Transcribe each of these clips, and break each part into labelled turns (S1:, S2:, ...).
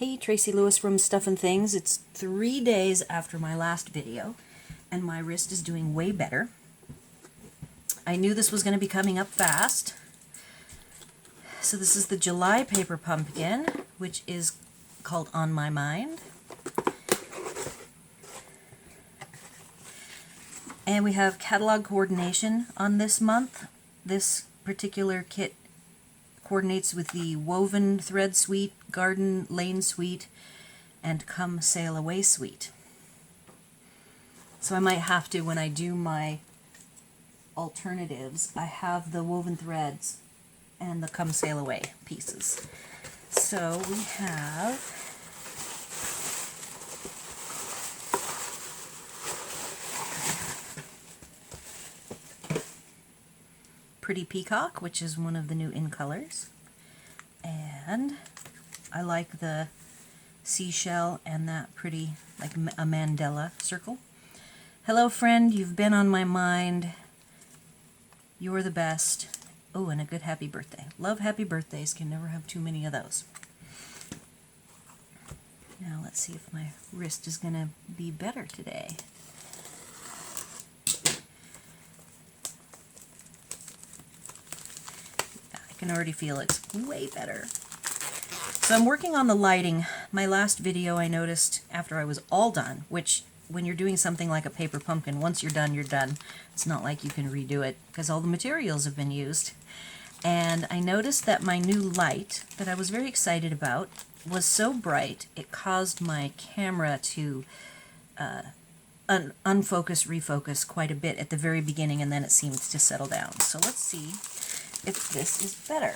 S1: Hey, Tracy Lewis from Stuff and Things. It's 3 days after my last video, and my wrist is doing way better. I knew this was going to be coming up fast. So this is the July paper pumpkin, which is called On My Mind. And we have catalog coordination on this month. This particular kit coordinates with the Woven Thread Suite, Garden Lane Suite, and Come Sail Away Suite. So I might have to, when I do my alternatives, I have the Woven Threads and the Come Sail Away pieces. So we have Pretty Peacock, which is one of the new in colors, and I like the seashell and that pretty, like a Mandela circle. Hello friend, you've been on my mind. You're the best. Oh, and a good happy birthday. Love happy birthdays, can never have too many of those. Now let's see if my wrist is going to be better today. I can already feel it's way better. So I'm working on the lighting. My last video I noticed after I was all done, which when you're doing something like a paper pumpkin, once you're done, you're done. It's not like you can redo it because all the materials have been used. And I noticed that my new light that I was very excited about was so bright it caused my camera to unfocus, refocus quite a bit at the very beginning, and then it seemed to settle down. So let's see if this is better.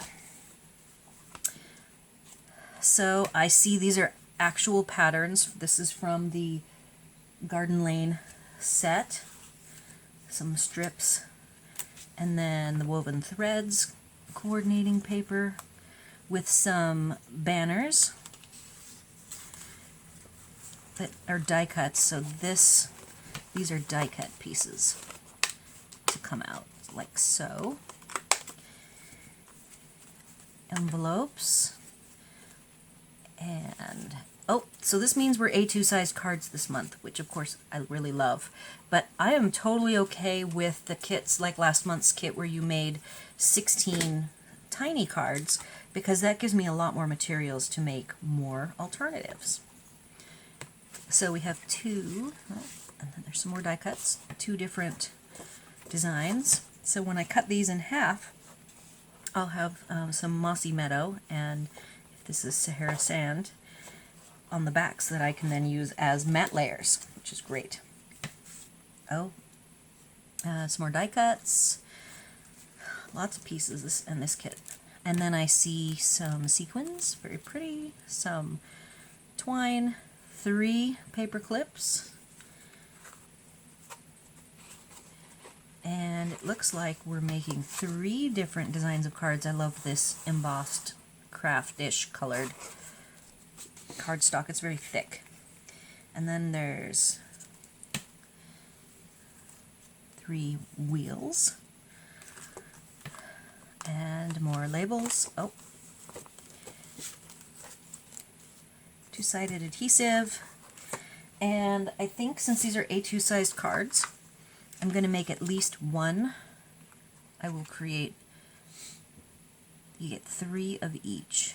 S1: So I see these are actual patterns. This is from the Garden Lane set. Some strips, and then the Woven Threads coordinating paper with some banners that are die cuts. So these are die cut pieces to come out like so. Envelopes, and so this means we're A2 sized cards this month, which of course I really love. But I am totally okay with the kits like last month's kit where you made 16 tiny cards, because that gives me a lot more materials to make more alternatives. So we have two, and then there's some more die cuts, two different designs. So when I cut these in half, I'll have some mossy meadow, and if this is Sahara sand, on the backs that I can then use as matte layers, which is great. Some more die cuts, lots of pieces in this kit. And then I see some sequins, very pretty, some twine, 3 paper clips, and it looks like we're making 3 different designs of cards. I love this embossed craftish colored cardstock. It's very thick. And then there's 3 wheels and more labels. Oh, 2-sided adhesive. And I think since these are A2 sized cards, I'm going to make at least one. I will create, you get 3 of each.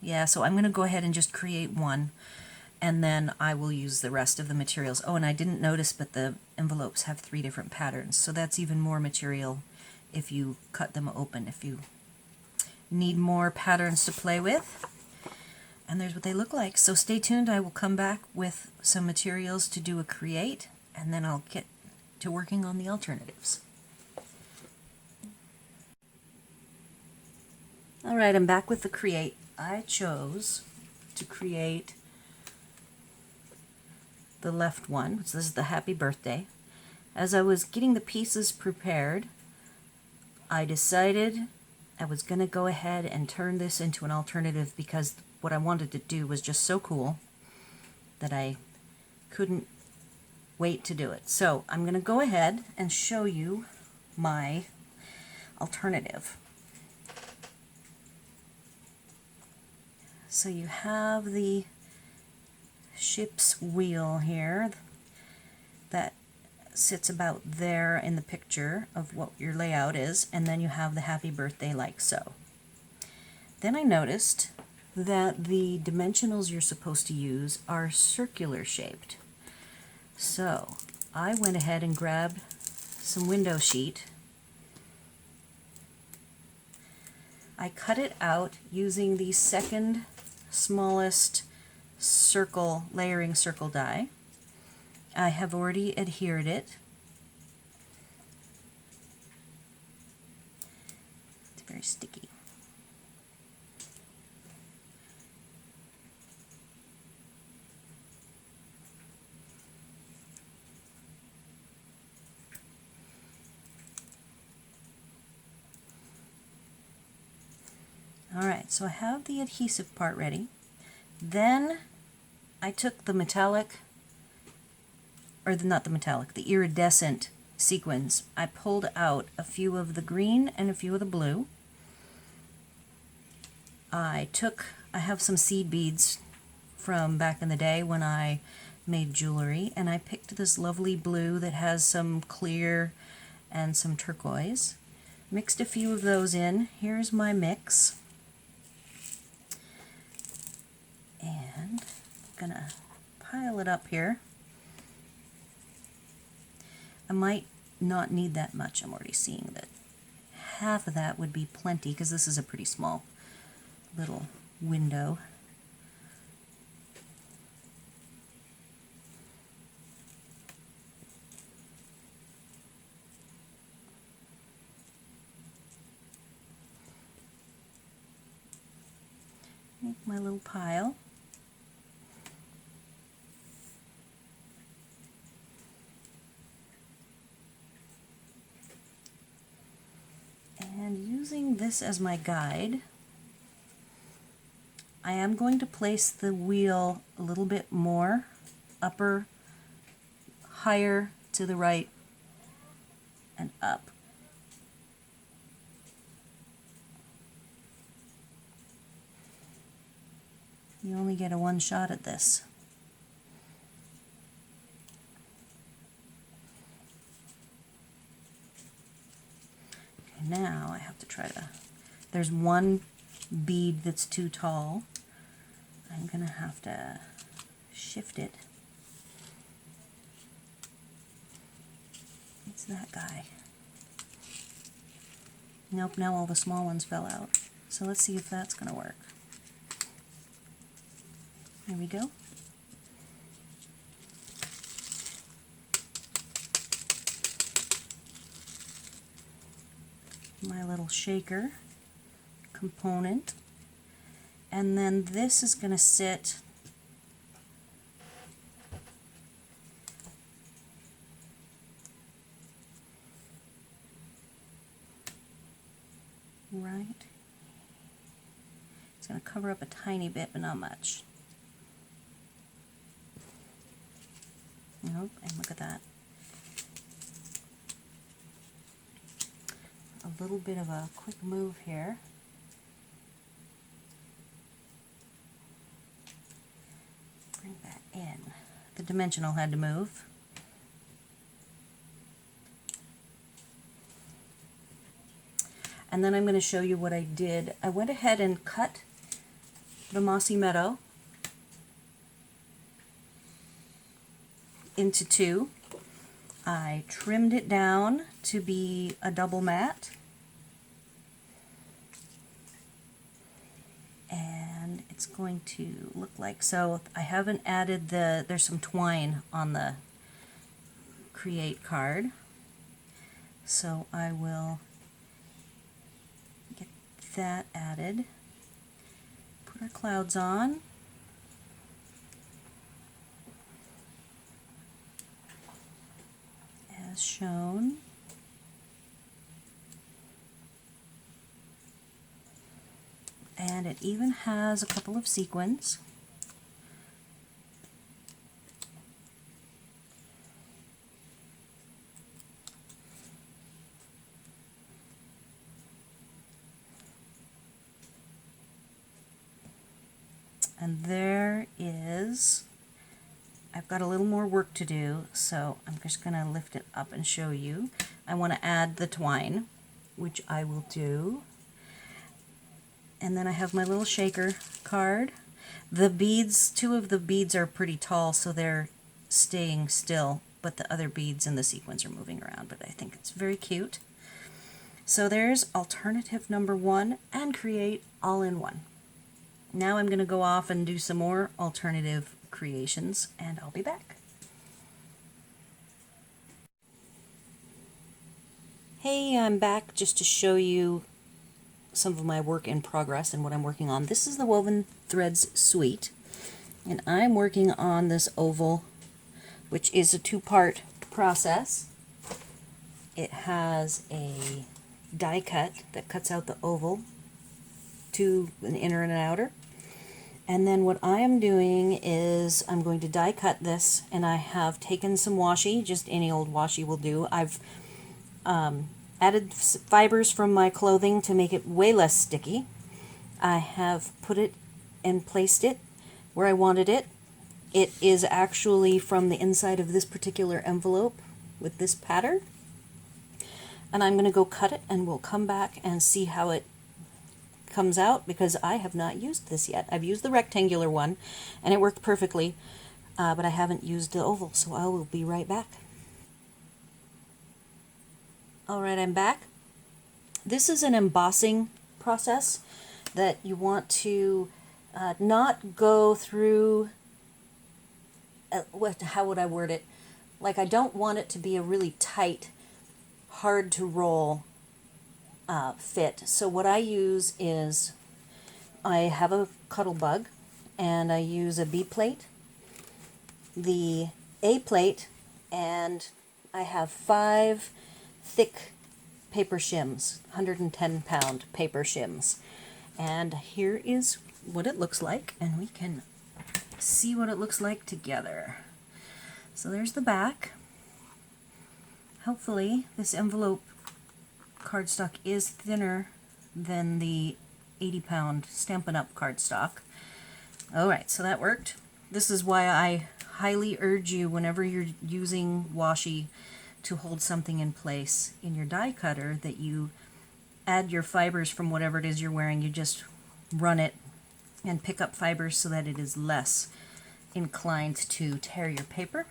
S1: Yeah, so I'm going to go ahead and just create one, and then I will use the rest of the materials. Oh, and I didn't notice, but the envelopes have 3 different patterns, so that's even more material if you cut them open, if you need more patterns to play with. And there's what they look like. So stay tuned, I will come back with some materials to do a create, and then I'll get to working on the alternatives. Alright, I'm back with the create. I chose to create the left one, which this is the happy birthday. As I was getting the pieces prepared, I decided I was going to go ahead and turn this into an alternative, because what I wanted to do was just so cool that I couldn't wait to do it. So I'm going to go ahead and show you my alternative. So you have the ship's wheel here that sits about there in the picture of what your layout is, and then you have the happy birthday like so. Then I noticed that the dimensionals you're supposed to use are circular shaped. So I went ahead and grabbed some window sheet. I cut it out using the second smallest circle, layering circle die. I have already adhered it. It's very sticky. Alright, so I have the adhesive part ready. Then I took the metallic, or not the metallic, the iridescent sequins. I pulled out a few of the green and a few of the blue. I have some seed beads from back in the day when I made jewelry, and I picked this lovely blue that has some clear and some turquoise. Mixed a few of those in. Here's my mix. And I'm gonna pile it up here. I might not need that much. I'm already seeing that half of that would be plenty because this is a pretty small little window. Make my little pile. And using this as my guide, I am going to place the wheel a little bit more higher to the right and up. You only get a one shot at this. Now I have to try to, there's one bead that's too tall. I'm going to have to shift it. It's that guy. Nope, now all the small ones fell out. So let's see if that's going to work. There we go. My little shaker component, and then this is going to sit right. It's going to cover up a tiny bit, but not much. Nope, and look at that. A little bit of a quick move here. Bring that in. The dimensional had to move. And then I'm going to show you what I did. I went ahead and cut the mossy meadow into two. I trimmed it down to be a double mat, and it's going to look like so. I haven't added there's some twine on the create card, so I will get that added. Put our clouds on. As shown. And it even has a couple of sequins. And there is, I've got a little more work to do, so I'm just going to lift it up and show you. I want to add the twine, which I will do. And then I have my little shaker card. The beads, two of the beads are pretty tall, so they're staying still, but the other beads in the sequins are moving around, but I think it's very cute. So there's alternative number 1 and create all in one. Now I'm going to go off and do some more alternative creations, and I'll be back. Hey, I'm back just to show you some of my work in progress and what I'm working on. This is the Woven Threads Suite, and I'm working on this oval, which is a 2-part process. It has a die cut that cuts out the oval to an inner and an outer. And then what I am doing is I'm going to die cut this, and I have taken some washi, just any old washi will do. I've added fibers from my clothing to make it way less sticky. I have put it and placed it where I wanted it. It is actually from the inside of this particular envelope with this pattern. And I'm going to go cut it, and we'll come back and see how it comes out, because I have not used this yet. I've used the rectangular one and it worked perfectly, but I haven't used the oval, so I will be right back. Alright, I'm back. This is an embossing process that you want to not go through, how would I word it? Like, I don't want it to be a really tight, hard to roll fit. So what I use is, I have a cuddle bug, and I use a B plate, the A plate, and I have 5 thick paper shims, 110-pound paper shims. And here is what it looks like, and we can see what it looks like together. So there's the back. Hopefully this envelope cardstock is thinner than the 80-pound Stampin' Up cardstock. Alright, so that worked. This is why I highly urge you, whenever you're using washi to hold something in place in your die cutter, that you add your fibers from whatever it is you're wearing. You just run it and pick up fibers so that it is less inclined to tear your paper.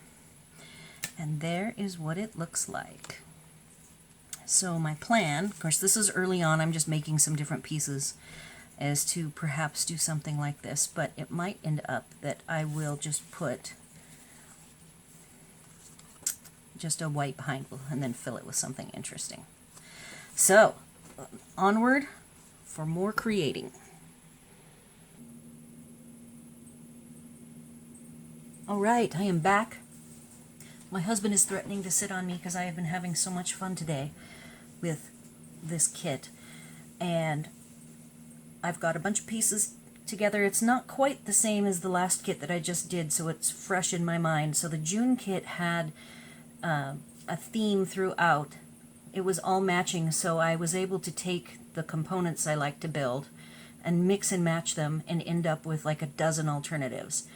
S1: And there is what it looks like. So my plan, of course this is early on, I'm just making some different pieces, is to perhaps do something like this, but it might end up that I will just put just a white behind and then fill it with something interesting. So, onward for more creating. Alright, I am back. My husband is threatening to sit on me because I have been having so much fun today with this kit. And I've got a bunch of pieces together. It's not quite the same as the last kit that I just did, so it's fresh in my mind. So the June kit had a theme throughout. It was all matching, so I was able to take the components I like to build and mix and match them and end up with like a dozen alternatives.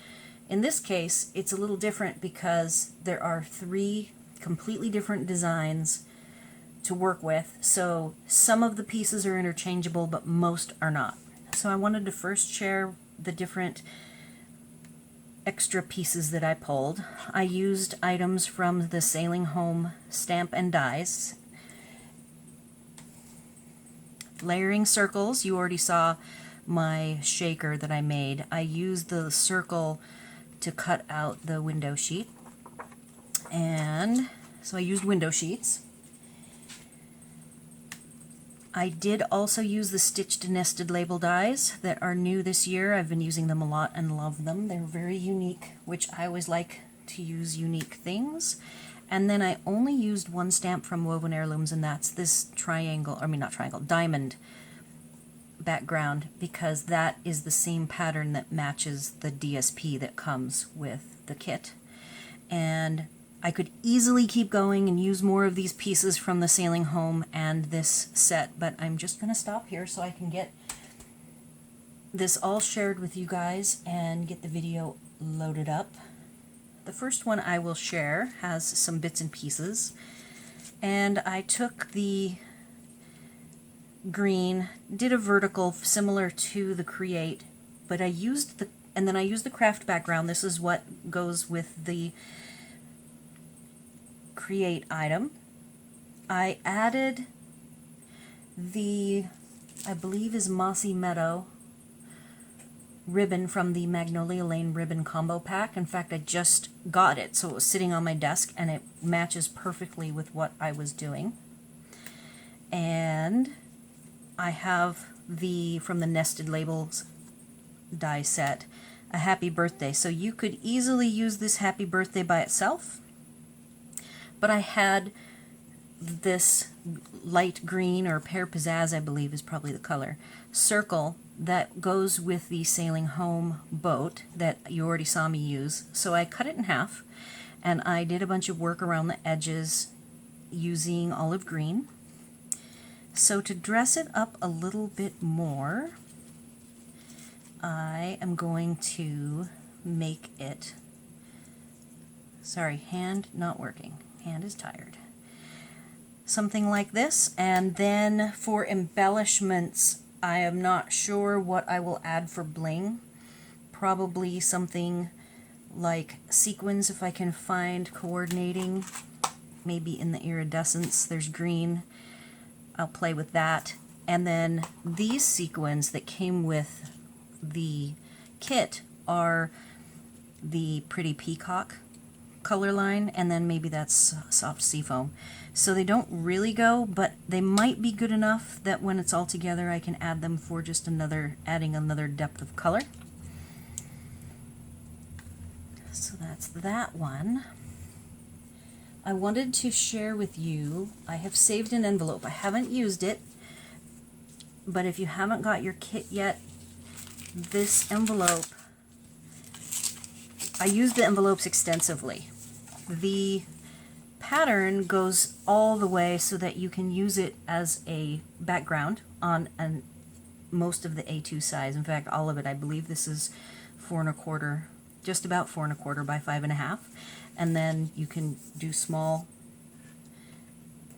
S1: In this case, it's a little different because there are 3 completely different designs to work with, so some of the pieces are interchangeable, but most are not. So I wanted to first share the different extra pieces that I pulled. I used items from the Sailing Home Stamp and Dies. Layering circles, you already saw my shaker that I made. I used the circle to cut out the window sheet. And so I used window sheets. I did also use the stitched nested label dies that are new this year. I've been using them a lot and love them. They're very unique, which I always like to use unique things. And then I only used one stamp from Woven Heirlooms, and that's this diamond background, because that is the same pattern that matches the DSP that comes with the kit. And I could easily keep going and use more of these pieces from the Sailing Home and this set, but I'm just going to stop here so I can get this all shared with you guys and get the video loaded up. The first one I will share has some bits and pieces, and I took the green, did a vertical similar to the Create, but I used the, and then I used the craft background. This is what goes with the Create item. I added the, I believe is Mossy Meadow ribbon from the Magnolia Lane ribbon combo pack. In fact, I just got it, so it was sitting on my desk and it matches perfectly with what I was doing. And I have the, from the Nested Labels die set, a Happy Birthday. So you could easily use this Happy Birthday by itself, but I had this light green, or Pear Pizzazz I believe is probably the color, circle that goes with the Sailing Home boat that you already saw me use. So I cut it in half and I did a bunch of work around the edges using olive green. So to dress it up a little bit more, I am going to make it, sorry, hand not working, hand is tired, something like this. And then for embellishments, I am not sure what I will add for bling. Probably something like sequins if I can find coordinating, maybe in the iridescence. There's green, I'll play with that. And then these sequins that came with the kit are the Pretty Peacock color line, and then maybe that's soft seafoam. So they don't really go, but they might be good enough that when it's all together I can add them for just another, adding another depth of color. So that's that one. I wanted to share with you, I have saved an envelope. I haven't used it, but if you haven't got your kit yet, this envelope, I used the envelopes extensively. The pattern goes all the way so that you can use it as a background on most of the A2 size. In fact, all of it. I believe this is 4 1/4, just about 4 1/4 by 5 1/2. And then you can do small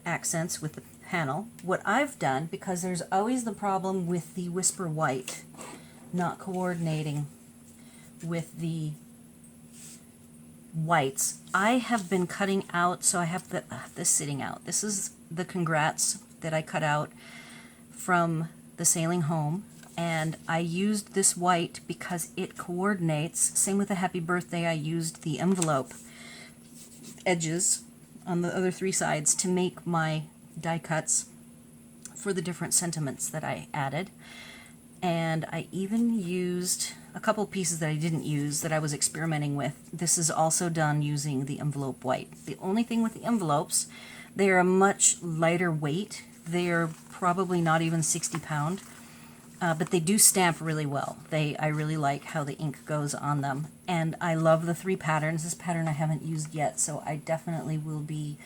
S1: accents with the panel. What I've done, because there's always the problem with the Whisper White not coordinating with the whites, I have been cutting out, so I have this sitting out. This is the Congrats that I cut out from the Sailing Home, and I used this white because it coordinates. Same with the Happy Birthday, I used the envelope edges on the other 3 sides to make my die cuts for the different sentiments that I added. And I even used a couple pieces that I didn't use that I was experimenting with. This is also done using the envelope white. The only thing with the envelopes, they are a much lighter weight. They are probably not even 60 pound, but they do stamp really well. I really like how the ink goes on them. And I love the 3 patterns. This pattern I haven't used yet, so I definitely will be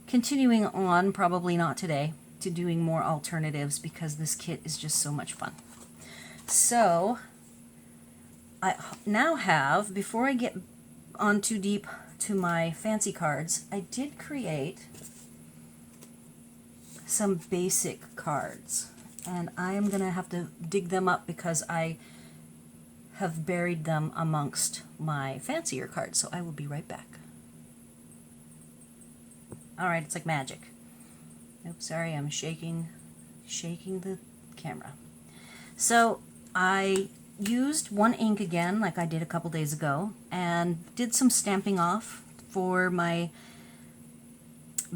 S1: continuing on, probably not today, to doing more alternatives because this kit is just so much fun. So I now have, before I get on too deep to my fancy cards, I did create some basic cards, and I am going to have to dig them up because I have buried them amongst my fancier cards, so I will be right back. Alright, it's like magic. Oops, sorry, I'm shaking the camera. So I used one ink again, like I did a couple days ago, and did some stamping off for my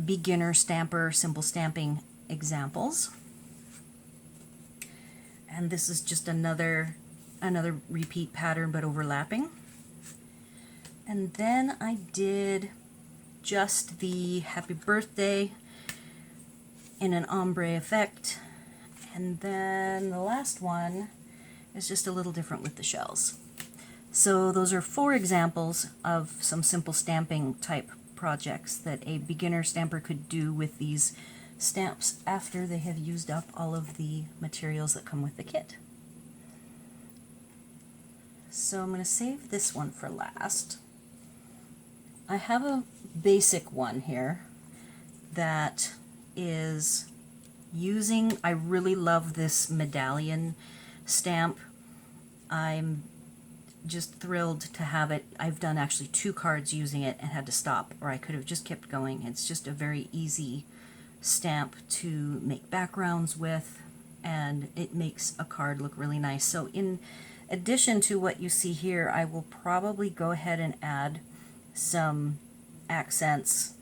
S1: beginner stamper simple stamping examples. And this is just another repeat pattern but overlapping. And then I did just the Happy Birthday in an ombre effect. And then the last one is just a little different with the shells. So those are 4 examples of some simple stamping type projects that a beginner stamper could do with these stamps after they have used up all of the materials that come with the kit. So I'm going to save this one for last. I have a basic one here that is using, I really love this medallion stamp. I'm just thrilled to have it. I've done actually 2 cards using it and had to stop, or I could have just kept going. It's just a very easy stamp to make backgrounds with, and it makes a card look really nice. So in addition to what you see here, I will probably go ahead and add some accents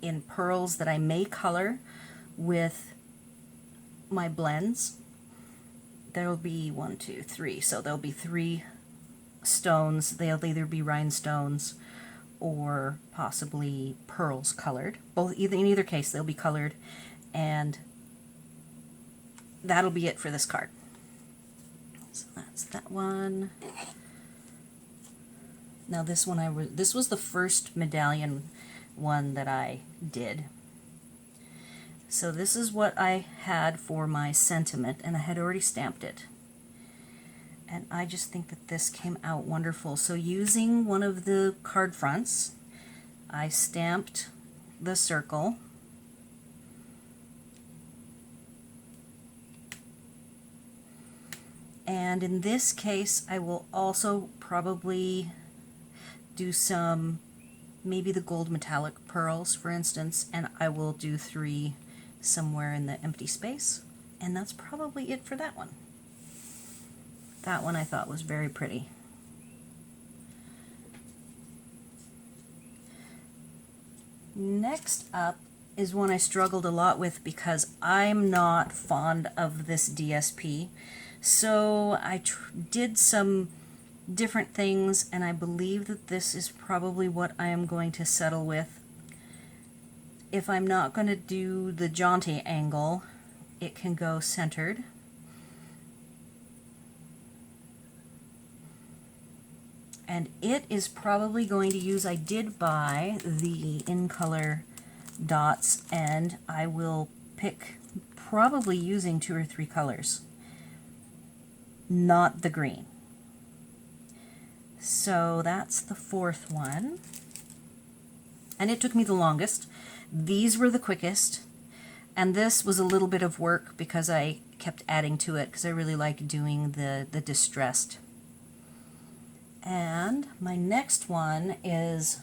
S1: in pearls that I may color with my blends. There will be 1, 2, 3, so there'll be 3 stones. They'll either be rhinestones or possibly pearls colored. In either case, they'll be colored, and that'll be it for this card. So that's that one. Now this one, this was the first medallion one that I did. So this is what I had for my sentiment, and I had already stamped it. And I just think that this came out wonderful. So using one of the card fronts, I stamped the circle. And in this case, I will also probably do some, maybe the gold metallic pearls, for instance, and I will do 3 somewhere in the empty space. And that's probably it for that one. That one I thought was very pretty. Next up is one I struggled a lot with because I'm not fond of this DSP. So I did some different things, and I believe that this is probably what I am going to settle with. If I'm not going to do the jaunty angle, it can go centered. And it is probably going to use, I did buy the in color dots, and I will pick probably using 2 or 3 colors, not the green. So that's the 4th one. And it took me the longest. These were the quickest. And this was a little bit of work because I kept adding to it because I really like doing the distressed. And my next one is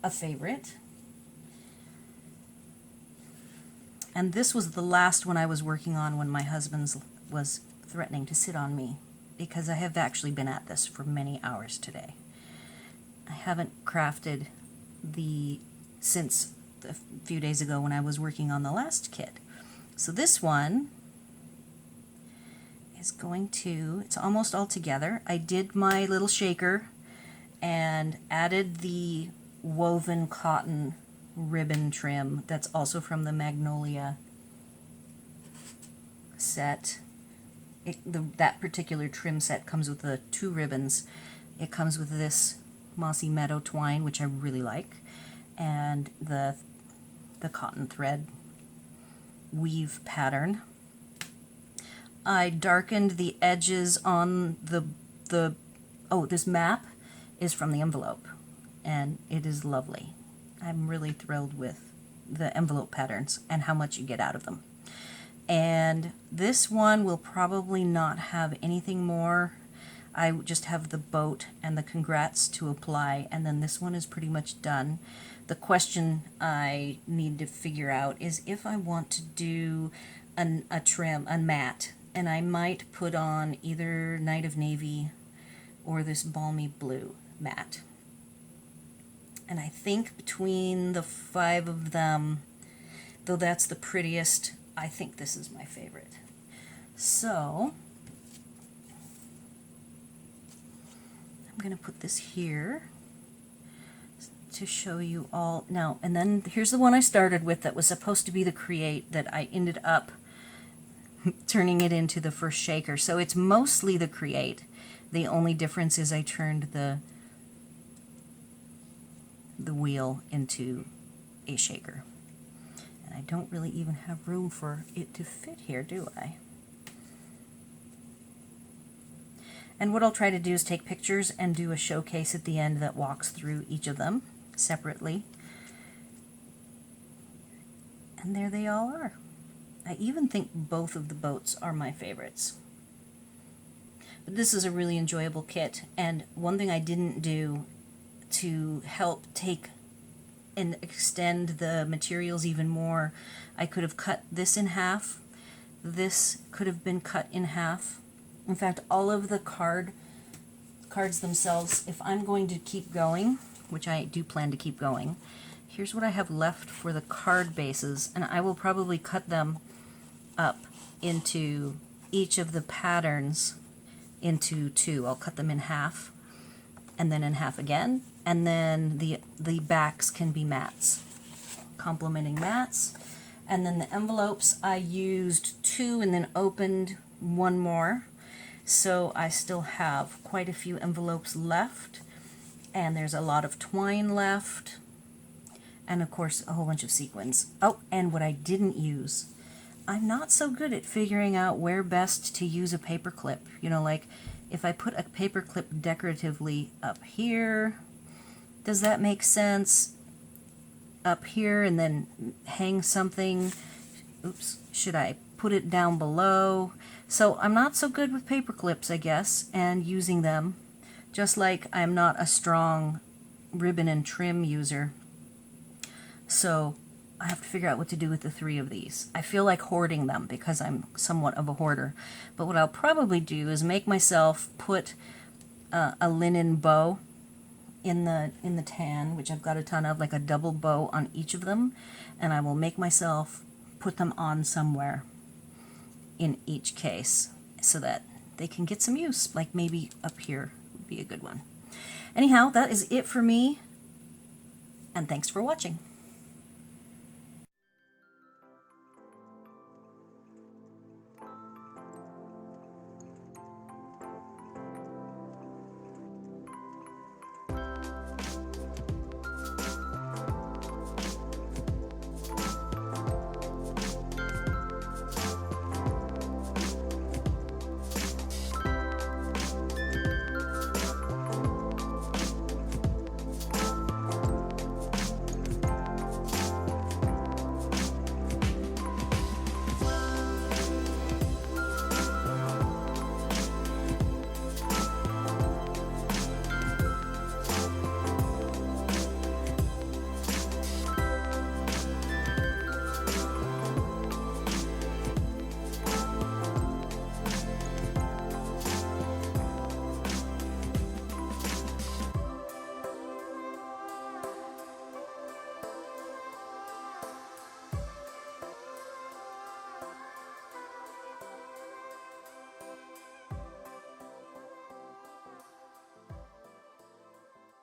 S1: a favorite. And this was the last one I was working on when my husband was threatening to sit on me, because I have actually been at this for many hours today. I haven't crafted since a few days ago when I was working on the last kit. So this one is it's almost all together. I did my little shaker and added the woven cotton ribbon trim that's also from the Magnolia set. That particular trim set comes with the 2 ribbons. It comes with this mossy meadow twine, which I really like, and the cotton thread weave pattern. I darkened the edges on this map is from the envelope, and it is lovely. I'm really thrilled with the envelope patterns and how much you get out of them. And this one will probably not have anything more. I just have the boat and the congrats to apply, and then this one is pretty much done. The question I need to figure out is if I want to do a trim, a matte, and I might put on either Night of Navy or this balmy blue matte. And I think between the 5 of them, though that's the prettiest, I think this is my favorite. So I'm going to put this here to show you all. Now, and then here's the one I started with that was supposed to be the Create that I ended up turning it into the first shaker. So it's mostly the Create. The only difference is I turned the wheel into a shaker. And I don't really even have room for it to fit here, do I? And what I'll try to do is take pictures and do a showcase at the end that walks through each of them separately. And there they all are. I even think both of the boats are my favorites. But this is a really enjoyable kit, and one thing I didn't do to help take and extend the materials even more, I could have cut this in half. This could have been cut in half. In fact, all of the cards themselves, if I'm going to keep going, which I do plan to keep going, here's what I have left for the card bases, and I will probably cut them up into each of the patterns into two. I'll cut them in half, and then in half again, and then the backs can be mats, complementing mats. And then the envelopes, I used 2 and then opened 1 more. So I still have quite a few envelopes left, and there's a lot of twine left, and of course a whole bunch of sequins. Oh, and what I didn't use, I'm not so good at figuring out where best to use a paper clip. You know, like if I put a paper clip decoratively up here, does that make sense? Up here and then hang something? Oops, should I put it down below? So I'm not so good with paper clips, I guess, and using them, just like I'm not a strong ribbon and trim user. So I have to figure out what to do with the 3 of these. I feel like hoarding them because I'm somewhat of a hoarder. But what I'll probably do is make myself put a linen bow in the tan, which I've got a ton of, like a double bow on each of them, and I will make myself put them on somewhere in each case so that they can get some use, like maybe up here would be a good one. Anyhow, that is it for me, and thanks for watching.